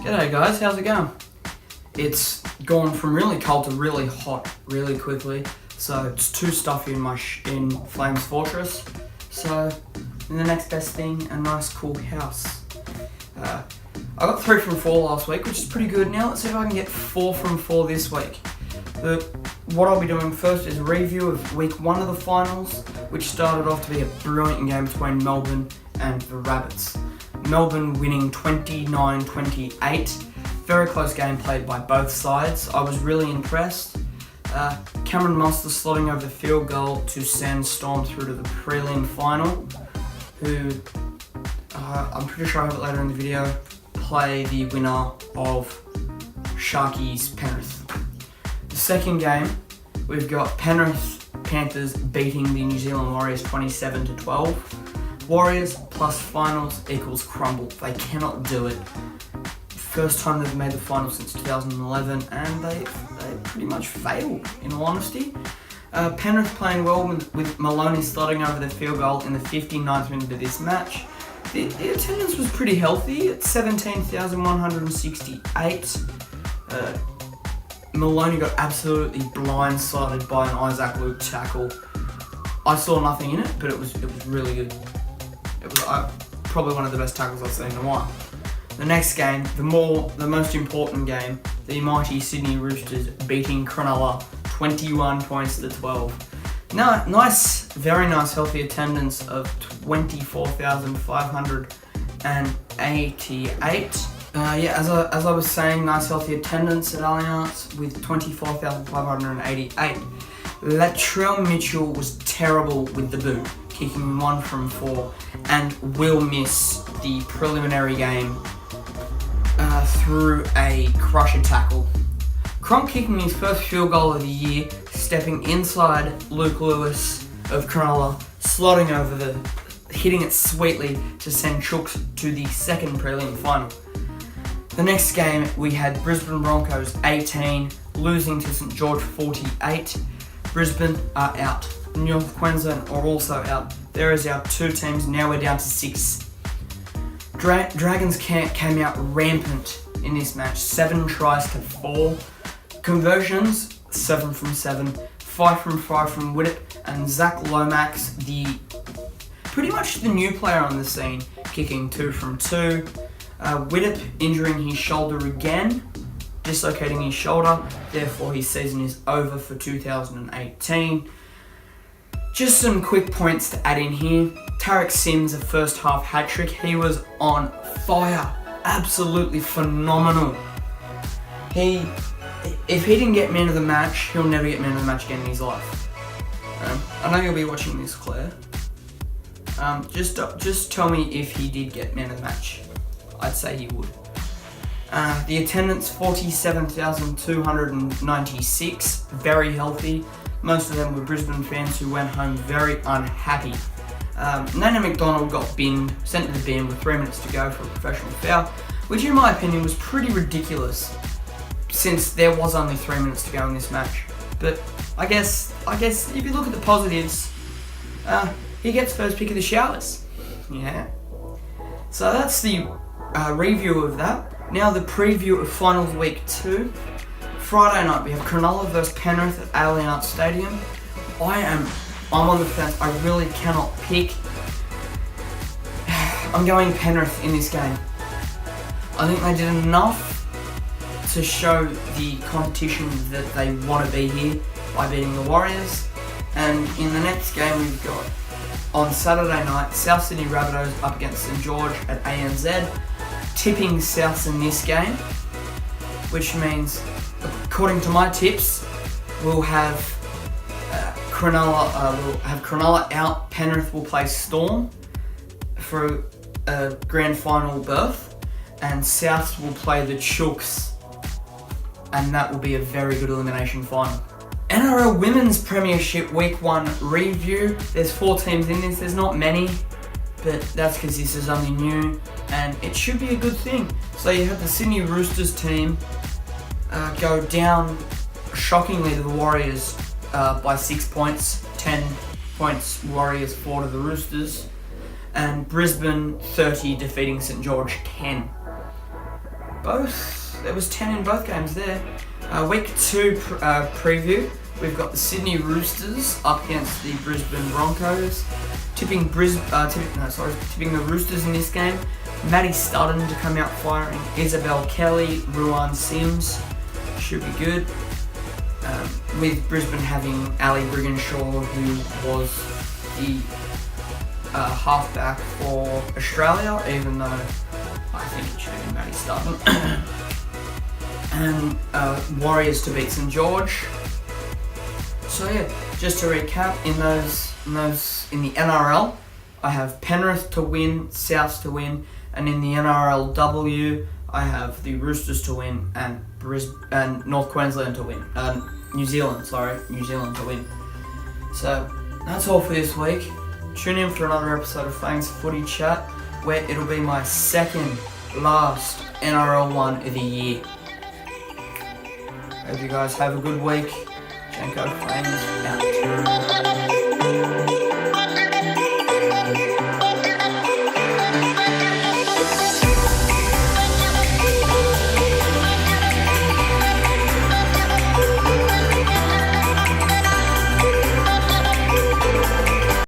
G'day guys, how's it going? It's gone from really cold to really hot really quickly, so it's too stuffy in Flames Fortress. So, in the next best thing, a nice cool house. I got 3 from 4 last week, which is pretty good. Now let's see if I can get 4 from 4 this week. What I'll be doing first is a review of week 1 of the finals, which started off to be a brilliant game between Melbourne and the Rabbits. Melbourne winning 29-28. Very close game played by both sides. I was really impressed. Cameron Munster slotting over the field goal to send Storm through to the prelim final, who, I'm pretty sure I have it later in the video, play the winner of Sharkies Penrith. The second game, we've got Penrith Panthers beating the New Zealand Warriors 27-12. Warriors plus finals equals crumble. They cannot do it. First time they've made the final since 2011, and they pretty much failed, in all honesty. Penrith playing well with Maloney slotting over the field goal in the 59th minute of this match. The attendance was pretty healthy at 17,168. Maloney got absolutely blindsided by an Isaac Luke tackle. I saw nothing in it, but it was really good. It was probably one of the best tackles I've seen in a while. The next game, the most important game, the mighty Sydney Roosters beating Cronulla 21 points to 12. Now, very nice healthy attendance of 24,588. As I was saying, nice healthy attendance at Allianz with 24,588. Latrell Mitchell was terrible with the boot, kicking 1 from 4, and will miss the preliminary game through a crusher tackle. Cronk kicking his first field goal of the year, stepping inside Luke Lewis of Cronulla, slotting over hitting it sweetly to send Chooks to the second prelim final. The next game, we had Brisbane Broncos 18, losing to St George 48. Brisbane are out. North Queensland are also out. There is our 2 teams, now we're down to 6. Dragons came out rampant in this match, 7 tries to 4. Conversions, 7 from 7, 5 from 5 from Widdop, and Zach Lomax, pretty much the new player on the scene, kicking 2 from 2. Widdop injuring his shoulder again, dislocating his shoulder, therefore his season is over for 2018. Just some quick points to add in here. Tarek Sims, a first half hat-trick. He was on fire. Absolutely phenomenal. If he didn't get man of the match, he'll never get man of the match again in his life. I know you'll be watching this, Claire. Just tell me if he did get man of the match. I'd say he would. The attendance, 47,296, very healthy. Most of them were Brisbane fans who went home very unhappy. Nana McDonald got sent to the bin with 3 minutes to go for a professional foul, which in my opinion was pretty ridiculous, since there was only 3 minutes to go in this match. But I guess if you look at the positives, he gets first pick of the showers. Yeah. So that's the review of that. Now the preview of finals week 2. Friday night we have Cronulla versus Penrith at Allianz Stadium. I'm on the fence. I really cannot pick. I'm going Penrith in this game. I think they did enough to show the competition that they want to be here by beating the Warriors. And in the next game we've got, on Saturday night, South Sydney Rabbitohs up against St George at ANZ. Tipping Souths in this game, which means, according to my tips, we'll have Cronulla out. Penrith will play Storm for a grand final berth, and Souths will play the Chooks, and that will be a very good elimination final. NRL Women's Premiership Week 1 review. There's 4 teams in this. There's not many, but that's because this is only new, and it should be a good thing. So you have the Sydney Roosters team go down shockingly to the Warriors by 6 points, 10 points Warriors 4 to the Roosters, and Brisbane 30 defeating St George 10. There was 10 in both games there. Week 2 preview. We've got the Sydney Roosters up against the Brisbane Broncos. Tipping the Roosters in this game. Maddie Studden to come out firing. Isabel Kelly, Ruan Sims. Should be good. With Brisbane having Ali Brigginshaw, who was the halfback for Australia, even though I think it should have been Maddie Studden. And Warriors to beat St George. So yeah, just to recap, in the NRL, I have Penrith to win, Souths to win, and in the NRLW, I have the Roosters to win and North Queensland to win. New Zealand to win. So that's all for this week. Tune in for another episode of Fangs Footy Chat, where it'll be my second last NRL one of the year. Hope you guys have a good week. Janko Fangs out.